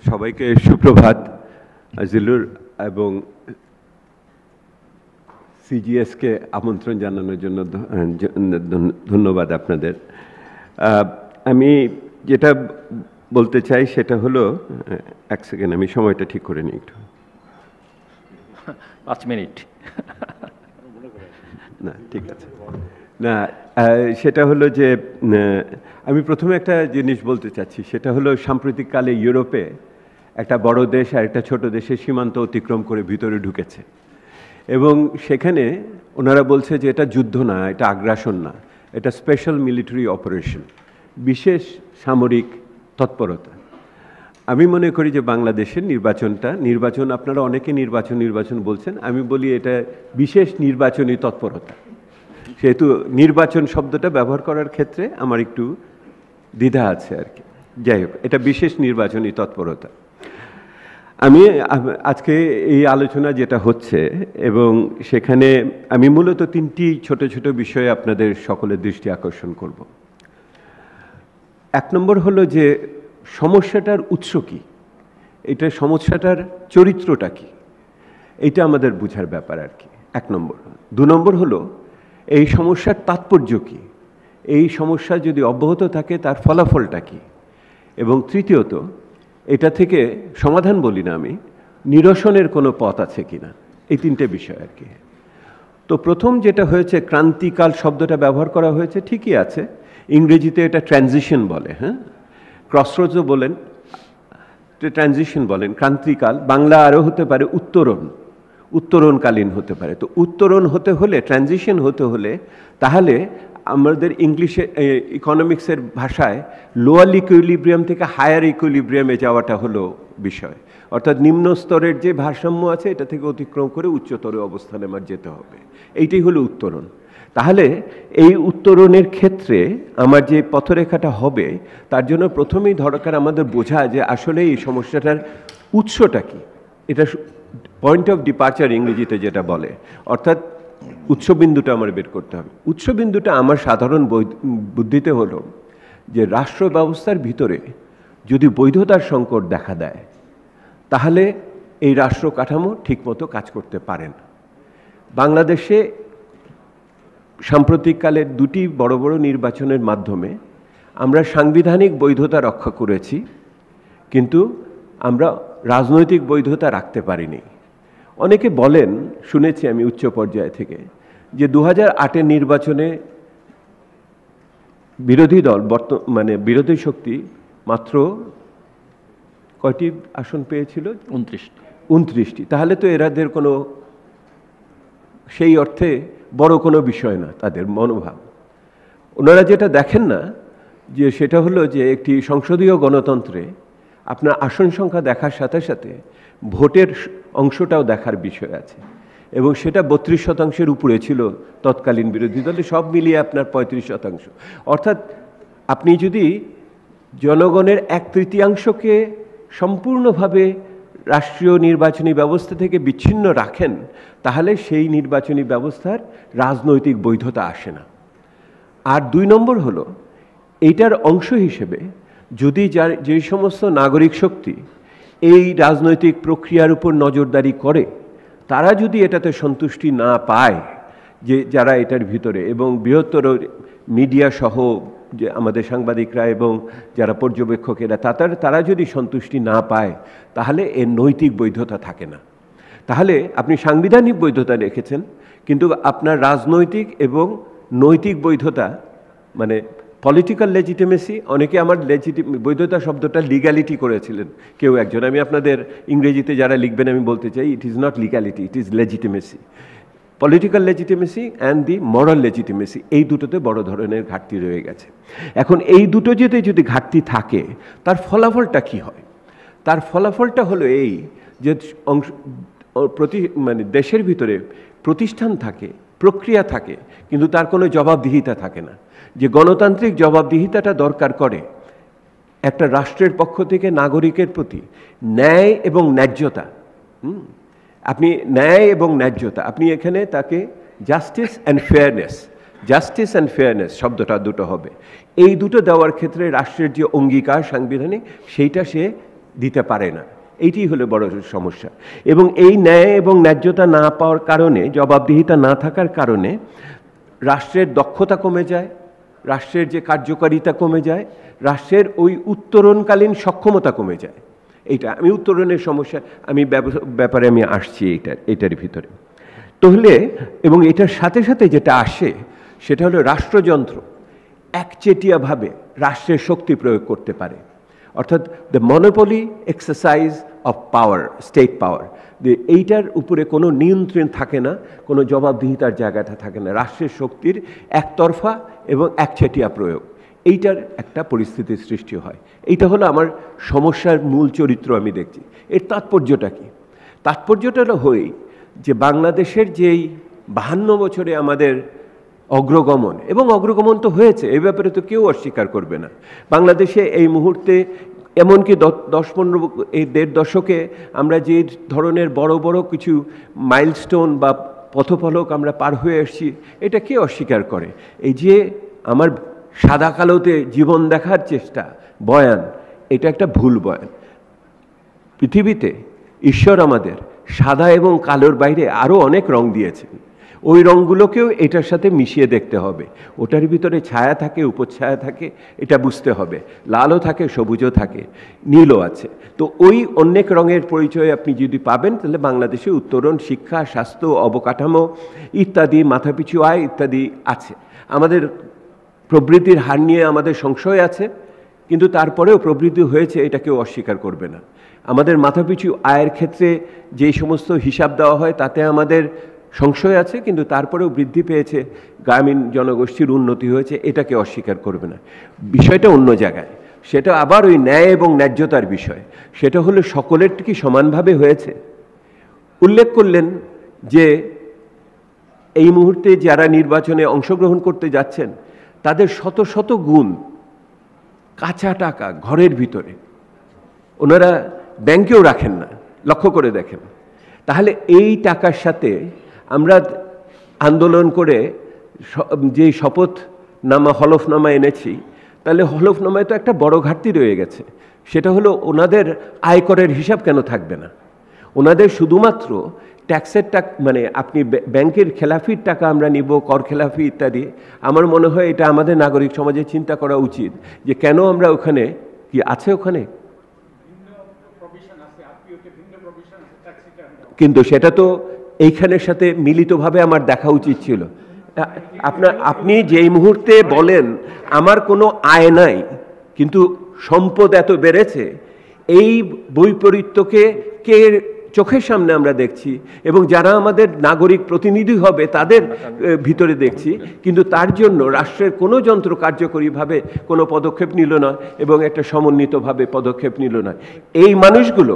সবাইকে সুপ্রভাত। আজিলুর এবং সিজিএসকে আমন্ত্রণ জানানোর জন্য ধন্যবাদ আপনাদের। আমি যেটা বলতে চাই সেটা হলো, এক সেকেন্ড আমি সময়টা ঠিক করে নিই একটু। 5 মিনিট। না ঠিক আছে, না সেটা হলো যে আমি প্রথমে একটা জিনিস বলতে চাচ্ছি, সেটা হলো সাম্প্রতিককালে ইউরোপে একটা বড় দেশ আর একটা ছোট দেশের সীমান্ত অতিক্রম করে ভিতরে ঢুকেছে এবং সেখানে ওনারা বলছে যে এটা যুদ্ধ না, এটা আগ্রাসন না, এটা স্পেশাল মিলিটারি অপারেশন, বিশেষ সামরিক তৎপরতা। আমি মনে করি যে বাংলাদেশের নির্বাচন আপনারা অনেকে নির্বাচন বলছেন, আমি বলি এটা বিশেষ নির্বাচনী তৎপরতা। সেহেতু নির্বাচন শব্দটা ব্যবহার করার ক্ষেত্রে আমার একটু দ্বিধা আছে আর কি। যাই হোক, এটা বিশেষ নির্বাচনী তৎপরতা। আমি আজকে এই আলোচনা যেটা হচ্ছে এবং সেখানে আমি মূলত 3টি ছোট ছোট বিষয়ে আপনাদের সকলের দৃষ্টি আকর্ষণ করব। 1 নম্বর হলো যে সমস্যাটার উৎস কী, এটা সমস্যাটার চরিত্রটা কী, এইটা আমাদের বোঝার ব্যাপার আর কি, 1 নম্বর। 2 নম্বর হলো এই সমস্যার তাৎপর্য কী, এই সমস্যা যদি অব্যাহত থাকে তার ফলাফলটা কী, এবং তৃতীয়ত এটা থেকে সমাধান বলি না আমি, নিরসনের কোনো পথ আছে কিনা, এই 3টে বিষয় আর কি। তো প্রথম যেটা হয়েছে, ক্রান্তিকাল শব্দটা ব্যবহার করা হয়েছে, ঠিকই আছে, ইংরেজিতে এটা ট্রানজিশন বলে, হ্যাঁ, ক্রসরোডসও বলেন, ট্রানজিশন বলেন, ক্রান্তিকাল। বাংলা আরও হতে পারে উত্তরণকালীন হতে পারে। তো উত্তরণ হতে হলে, ট্রানজিশন হতে হলে, তাহলে আমাদের ইংলিশে ইকোনমিক্সের ভাষায় লোয়ার ইকুইলিব্রিয়াম থেকে হায়ার ইকুইলিব্রিয়ামে যাওয়াটা হলো বিষয়, অর্থাৎ নিম্ন স্তরের যে ভারসাম্য আছে এটা থেকে অতিক্রম করে উচ্চতর অবস্থানে আমার যেতে হবে, এইটাই হলো উত্তরণ। তাহলে এই উত্তরণের ক্ষেত্রে আমার যে পথরেখাটা হবে তার জন্য প্রথমেই দরকার আমাদের বোঝা যে আসলে এই সমস্যাটার উৎসটা কি, এটা পয়েন্ট অফ ডিপার্চার ইংরেজিতে যেটা বলে, অর্থাৎ উৎসবিন্দুটা আমার বের করতে হবে। উৎসবিন্দুটা আমার সাধারণ বুদ্ধিতে হলো যে রাষ্ট্র ব্যবস্থার ভিতরে যদি বৈধতার সংকট দেখা দেয় তাহলে এই রাষ্ট্র কাঠামো ঠিকমতো কাজ করতে পারে না। বাংলাদেশে সাম্প্রতিককালে 2টি বড় বড় নির্বাচনের মাধ্যমে আমরা সাংবিধানিক বৈধতা রক্ষা করেছি, কিন্তু আমরা রাজনৈতিক বৈধতা রাখতে পারিনি। অনেকে বলেন, শুনেছি আমি উচ্চ পর্যায় থেকে, যে 2008-এর নির্বাচনে বিরোধী দল বিরোধী শক্তি মাত্র কয়টি আসন পেয়েছিল? 29টি। তাহলে তো এরাদের কোনো সেই অর্থে বড় কোনো বিষয় না তাদের মনোভাব। ওনারা যেটা দেখেন না যে সেটা হলো যে একটি সংসদীয় গণতন্ত্রে আপনার আসন সংখ্যা দেখার সাথে সাথে ভোটের অংশটাও দেখার বিষয় আছে, এবং সেটা 32% উপরে ছিল তৎকালীন বিরোধী দলে, সব মিলিয়ে আপনার 35%। অর্থাৎ আপনি যদি জনগণের 1/3 সম্পূর্ণভাবে রাষ্ট্রীয় নির্বাচনী ব্যবস্থা থেকে বিচ্ছিন্ন রাখেন, তাহলে সেই নির্বাচনী ব্যবস্থার রাজনৈতিক বৈধতা আসে না। আর 2 নম্বর হলো, এইটার অংশ হিসেবে যদি যে সমস্ত নাগরিক শক্তি এই রাজনৈতিক প্রক্রিয়ার উপর নজরদারি করে তারা যদি এটাতে সন্তুষ্টি না পায়, যে যারা এটার ভিতরে এবং বৃহত্তর মিডিয়া সহ যে আমাদের সাংবাদিকরা এবং যারা পর্যবেক্ষকেরা তারা যদি সন্তুষ্টি না পায়, তাহলে এর নৈতিক বৈধতা থাকে না। তাহলে আপনি সাংবিধানিক বৈধতা রেখেছেন, কিন্তু আপনার রাজনৈতিক এবং নৈতিক বৈধতা মানে পলিটিক্যাল লেজিটিমেসি, অনেকে আমার বৈধতা শব্দটা লিগ্যালিটি করেছিলেন কেউ একজন, আমি আপনাদের ইংরেজিতে যারা লিখবেন আমি বলতে চাই, it is not legality, it is legitimacy. Political legitimacy and the moral legitimacy, এই দুটোতে বড় ধরনের ঘাটতি রয়ে গেছে। এখন এই দুটো যদি ঘাটতি থাকে তার ফলাফলটা কি হয়? তার ফলাফলটা হলো এই যে দেশের ভিতরে প্রতিষ্ঠান থাকে, প্রক্রিয়া থাকে, কিন্তু তার কোনো জবাবদিহিতা থাকে না। যে গণতান্ত্রিক জবাবদিহিতাটা দরকার করে একটা রাষ্ট্রের পক্ষ থেকে নাগরিকের প্রতি ন্যায় এবং ন্যায্যতা, আপনি এখানে তাকে জাস্টিস অ্যান্ড ফেয়ারনেস শব্দটা দুটো হবে, এই দুটো দেওয়ার ক্ষেত্রে রাষ্ট্রের যে অঙ্গীকার সাংবিধানিক সেইটা সে দিতে পারে না। এইটি হলো বড় সমস্যা। এবং এই ন্যায় এবং ন্যায্যতা না পাওয়ার কারণে, জবাবদিহিতা না থাকার কারণে রাষ্ট্রের দক্ষতা কমে যায়, রাষ্ট্রের যে কার্যকারিতা কমে যায়, রাষ্ট্রের ওই উত্তরণকালীন সক্ষমতা কমে যায়। এইটা আমি উত্তরণের সমস্যা ব্যাপারে আমি আসছি এইটার ভিতরে। তাহলে এবং এটার সাথে সাথে যেটা আসে সেটা হলো রাষ্ট্রযন্ত্র একচেটিয়াভাবে রাষ্ট্রের শক্তি প্রয়োগ করতে পারে, অর্থাৎ the monopoly exercise of power, state power, এইটার উপরে কোনো নিয়ন্ত্রণ থাকে না, কোনো জবাবদিহিতার জায়গাটা থাকে না, রাষ্ট্রের শক্তির একতরফা এবং একচেটিয়া প্রয়োগ, এইটার একটা পরিস্থিতির সৃষ্টি হয়। এইটা হলো আমার সমস্যার মূল চরিত্র আমি দেখছি। এর তাৎপর্যটা কি? তাৎপর্যটা হই যে বাংলাদেশের যেই 52 বছরে আমাদের অগ্রগমন, এবং অগ্রগমন তো হয়েছে, এই ব্যাপারে তো কেউ অস্বীকার করবে না। বাংলাদেশে এই মুহূর্তে এমনকি 10-15 এই 1.5 দশকে আমরা যে ধরনের বড় বড় কিছু মাইলস্টোন বা পথফলক আমরা পার হয়ে এসেছি, এটা কে অস্বীকার করে? এই যে আমার সাদা কালোতে জীবন দেখার চেষ্টা, বয়ান, এটা একটা ভুল বয়ান। পৃথিবীতে ঈশ্বর আমাদের সাদা এবং কালোর বাইরে আরও অনেক রং দিয়েছেন, ওই রঙগুলোকেও এটার সাথে মিশিয়ে দেখতে হবে। ওটার ভিতরে ছায়া থাকে, উপচ্ছায়া থাকে, এটা বুঝতে হবে। লালও থাকে, সবুজও থাকে, নীলও আছে। তো ওই অনেক রঙের পরিচয় আপনি যদি পাবেন, তাহলে বাংলাদেশে উত্তরণ, শিক্ষা, স্বাস্থ্য, অবকাঠামো ইত্যাদি, মাথাপিছু আয় ইত্যাদি আছে। আমাদের প্রবৃদ্ধির হার নিয়ে আমাদের সংশয় আছে, কিন্তু তারপরেও প্রবৃদ্ধি হয়েছে, এটা কেউ অস্বীকার করবে না। আমাদের মাথাপিছু আয়ের ক্ষেত্রে যে সমস্ত হিসাব দেওয়া হয় তাতে আমাদের সংশয় আছে, কিন্তু তারপরেও বৃদ্ধি পেয়েছে, গ্রামীণ জনগোষ্ঠীর উন্নতি হয়েছে, এটাকে অস্বীকার করবে না। বিষয়টা অন্য জায়গায়, সেটা আবার ওই ন্যায় এবং ন্যায্যতার বিষয়। সেটা হলো সকলের কি সমানভাবে হয়েছে? উল্লেখ করলেন যে এই মুহূর্তে যারা নির্বাচনে অংশগ্রহণ করতে যাচ্ছেন তাদের শত শত গুণ কাঁচা টাকা ঘরের ভিতরে, ওনারা ব্যাংকেও রাখেন না, লক্ষ্য করে দেখেন। তাহলে এই টাকার সাথে আমরা আন্দোলন করে যে শপথনামা, হলফনামা এনেছি, তাহলে হলফনামায় তো একটা বড় ঘাটতি রয়ে গেছে। সেটা হলো ওনাদের আয়করের হিসাব কেন থাকবে না? ওনাদের শুধুমাত্র ট্যাক্সের টাকা, মানে আপনি ব্যাংকের খেলাফির টাকা আমরা নিব, কর খেলাফি ইত্যাদি। আমার মনে হয় এটা আমাদের নাগরিক সমাজে চিন্তা করা উচিত যে কেন আমরা ওখানে কি আছে, ওখানে কিন্তু সেটা তো এইখানের সাথে মিলিতভাবে আমার দেখা উচিত ছিল। আপনি যেই মুহূর্তে বলেন আমার কোনো আয় নাই কিন্তু সম্পদ এত বেড়েছে, এই বৈপরীত্যকে কে চোখের সামনে আমরা দেখছি, এবং যারা আমাদের নাগরিক প্রতিনিধি হবে তাদের ভিতরে দেখছি, কিন্তু তার জন্য রাষ্ট্রের কোনো যন্ত্র কার্যকরীভাবে কোনো পদক্ষেপ নিল না এবং একটা সমন্বিতভাবে পদক্ষেপ নিল না। এই মানুষগুলো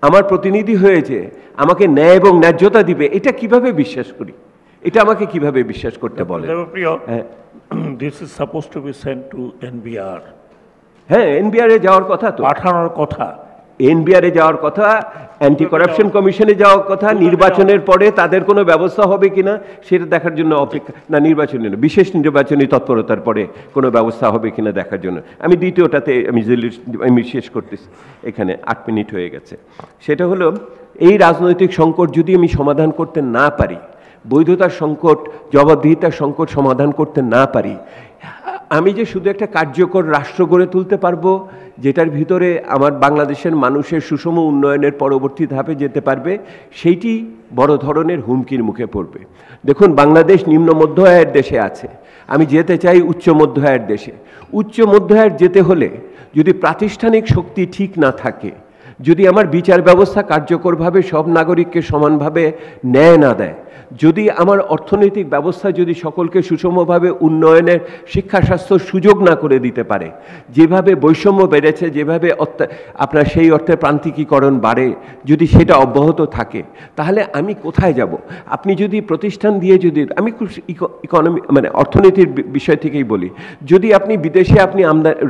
আমার প্রতিনিধি হয়েছে, আমাকে ন্যায় এবং ন্যায্যতা দিবে, এটা কিভাবে বিশ্বাস করি? এটা আমাকে কিভাবে বিশ্বাস করতে বলে? This is suppose two be sent to NBR. হ্যাঁ, এনবিআর এ যাওয়ার কথা, তো পাঠানোর কথা, এনবিআর এ যাওয়ার কথা, অ্যান্টি করাপশন কমিশনে যাওয়ার কথা, নির্বাচনের পরে তাদের কোনো ব্যবস্থা হবে কিনা সেটা দেখার জন্য অপেক্ষা, না নির্বাচনী না, বিশেষ নির্বাচনী তৎপরতার পরে কোনো ব্যবস্থা হবে কিনা দেখার জন্য। আমি দ্বিতীয়টাতে আমি শেষ করতেছি, এখানে 8 মিনিট হয়ে গেছে। সেটা হলো এই রাজনৈতিক সংকট যদি আমি সমাধান করতে না পারি, বৈধতার সংকট, জবাবদিহিতার সংকট সমাধান করতে না পারি, আমি যে শুধু একটা কার্যকর রাষ্ট্র গড়ে তুলতে পারবো যেটার ভিতরে আমার বাংলাদেশের মানুষের সুষম উন্নয়নের পরবর্তী ধাপে যেতে পারবে, সেইটি বড় ধরনের হুমকির মুখে পড়বে। দেখুন, বাংলাদেশ নিম্ন মধ্য আয়ের দেশে আছে, আমি যেতে চাই উচ্চ মধ্য আয়ের দেশে। উচ্চ মধ্য আয়ের যেতে হলে যদি প্রাতিষ্ঠানিক শক্তি ঠিক না থাকে, যদি আমার বিচার ব্যবস্থা কার্যকরভাবে সব নাগরিককে সমানভাবে ন্যায় না দেয়, যদি আমার অর্থনৈতিক ব্যবস্থা যদি সকলকে সুষমভাবে উন্নয়নের শিক্ষা স্বাস্থ্য সুযোগ না করে দিতে পারে, যেভাবে বৈষম্য বেড়েছে, যেভাবে আপনার সেই অর্থে প্রান্তিকীকরণ বাড়ে, যদি সেটা অব্যাহত থাকে, তাহলে আমি কোথায় যাব? আপনি যদি প্রতিষ্ঠান দিয়ে, যদি আমি ইকোনমি মানে অর্থনীতির বিষয় থেকেই বলি, যদি আপনি বিদেশে আপনি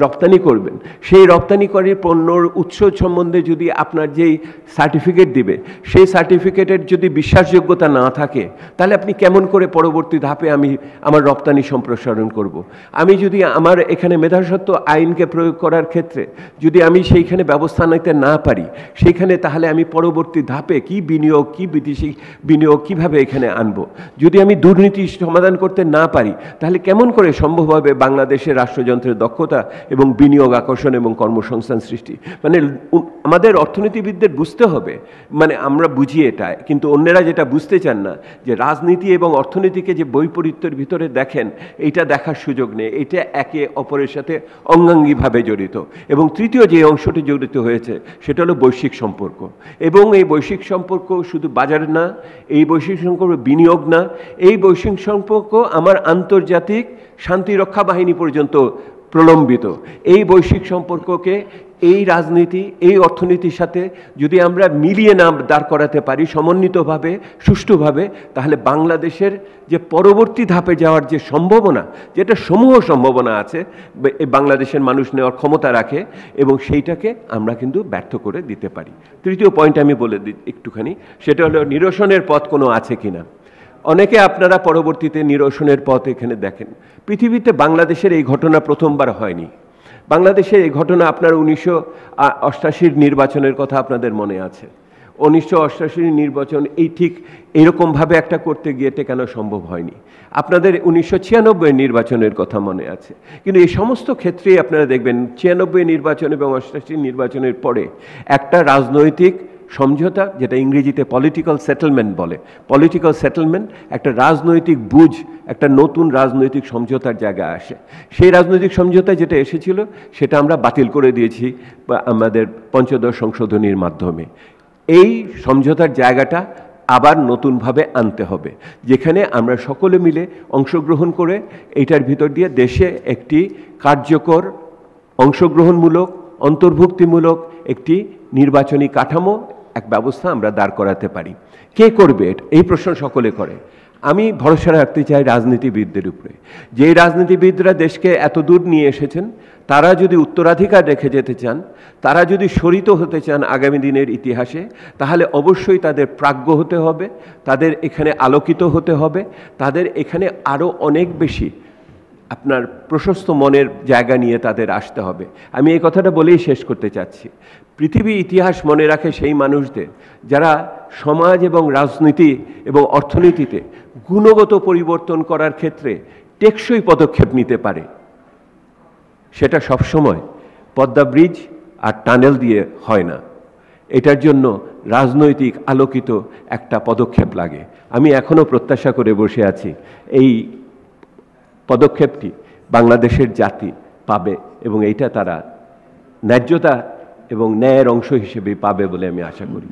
রপ্তানি করবেন, সেই রপ্তানিকারীর পণ্যর উৎস সম্বন্ধে যদি আপনার যেই সার্টিফিকেট দিবে, সেই সার্টিফিকেটের যদি বিশ্বাসযোগ্যতা না থাকে, তাহলে আপনি কেমন করে পরবর্তী ধাপে আমি আমার রপ্তানি সম্প্রসারণ করব। আমি যদি আমার এখানে মেধাস্বত্ব আইনকে প্রয়োগ করার ক্ষেত্রে যদি আমি সেইখানে ব্যবস্থা নিতে না পারি, সেইখানে তাহলে আমি পরবর্তী ধাপে কি বিনিয়োগ, কি বিদেশি বিনিয়োগ কীভাবে এখানে আনবো। যদি আমি দুর্নীতি সমাধান করতে না পারি, তাহলে কেমন করে সম্ভব হবে বাংলাদেশের রাষ্ট্রযন্ত্রের দক্ষতা এবং বিনিয়োগ আকর্ষণ এবং কর্মসংস্থান সৃষ্টি। মানে আমাদের অর্থনীতিবিদদের বুঝতে হবে, মানে আমরা বুঝি এটা, কিন্তু অন্যেরা যেটা বুঝতে চান না যে রাজনীতি এবং অর্থনীতিকে যে বৈপরীত্যের ভিতরে দেখেন, এইটা দেখার সুযোগ নেই। এটা একে অপরের সাথে অঙ্গাঙ্গিভাবে জড়িত। এবং তৃতীয় যে অংশটি জড়িত হয়েছে সেটা হলো বৈশ্বিক সম্পর্ক। এবং এই বৈশ্বিক সম্পর্ক শুধু বাজার না, এই বৈশ্বিক সম্পর্ক বিনিয়োগ না, এই বৈশ্বিক সম্পর্ক আমার আন্তর্জাতিক শান্তিরক্ষা বাহিনী পর্যন্ত প্রলম্বিত। এই বৈশ্বিক সম্পর্ককে এই রাজনীতি, এই অর্থনীতির সাথে যদি আমরা মিলিয়ে না দাঁড় করাতে পারি সমন্বিতভাবে, সুষ্ঠুভাবে, তাহলে বাংলাদেশের যে পরবর্তী ধাপে যাওয়ার যে সম্ভাবনা, যেটা সমূহ সম্ভাবনা আছে, বাংলাদেশের মানুষ নেওয়ার ক্ষমতা রাখে, এবং সেইটাকে আমরা কিন্তু ব্যর্থ করে দিতে পারি। তৃতীয় পয়েন্ট আমি বলে দিই একটুখানি, সেটা হলো নিরসনের পথ কোনো আছে কিনা। অনেকে আপনারা পরবর্তীতে নিরসনের পথ এখানে দেখেন। পৃথিবীতে বাংলাদেশের এই ঘটনা প্রথমবার হয়নি। বাংলাদেশের এই ঘটনা আপনার 1988 নির্বাচনের কথা আপনাদের মনে আছে। 1988 নির্বাচন এই ঠিক এরকমভাবে একটা করতে গিয়ে টেকানো সম্ভব হয়নি। আপনাদের 1996 নির্বাচনের কথা মনে আছে। কিন্তু এই সমস্ত ক্ষেত্রেই আপনারা দেখবেন 96 নির্বাচন এবং 88 নির্বাচনের পরে একটা রাজনৈতিক সমঝোতা, যেটা ইংরেজিতে পলিটিক্যাল সেটেলমেন্ট বলে, পলিটিক্যাল সেটেলমেন্ট, একটা রাজনৈতিক বুঝ, একটা নতুন রাজনৈতিক সমঝোতার জায়গায় আসে। সেই রাজনৈতিক সমঝোতা যেটা এসেছিল সেটা আমরা বাতিল করে দিয়েছি আমাদের পঞ্চদশ সংশোধনীর মাধ্যমে। এই সমঝোতার জায়গাটা আবার নতুনভাবে আনতে হবে, যেখানে আমরা সকলে মিলে অংশগ্রহণ করে এইটার ভিতর দিয়ে দেশে একটি কার্যকর অংশগ্রহণমূলক অন্তর্ভুক্তিমূলক একটি নির্বাচনী কাঠামো, এক ব্যবস্থা আমরা দাঁড় করাতে পারি। কে করবে এটা, এই প্রশ্ন সকলে করে। আমি ভরসা রাখতে চাই রাজনীতিবিদদের উপরে। যে রাজনীতিবিদরা দেশকে এত দূর নিয়ে এসেছেন, তারা যদি উত্তরাধিকার রেখে যেতে চান, তারা যদি শরিত হতে চান আগামী দিনের ইতিহাসে, তাহলে অবশ্যই তাদের প্রাজ্ঞ হতে হবে, তাদের এখানে আলোকিত হতে হবে, তাদের এখানে আরও অনেক বেশি আপনার প্রশস্ত মনের জায়গা নিয়ে তাদের আসতে হবে। আমি এই কথাটা বলেই শেষ করতে চাচ্ছি। পৃথিবী ইতিহাস মনে রাখে সেই মানুষদের যারা সমাজ এবং রাজনীতি এবং অর্থনীতিতে গুণগত পরিবর্তন করার ক্ষেত্রে টেকসই পদক্ষেপ নিতে পারে। সেটা সবসময় পদ্মা ব্রিজ আর টানেল দিয়ে হয় না। এটার জন্য রাজনৈতিক আলোকিত একটা পদক্ষেপ লাগে। আমি এখনও প্রত্যাশা করে বসে আছি এই পদক্ষেপটি বাংলাদেশের জাতি পাবে, এবং এইটা তারা ন্যায্যতা এবং ন্যায়ের অংশ হিসেবে পাবে বলে আমি আশা করি।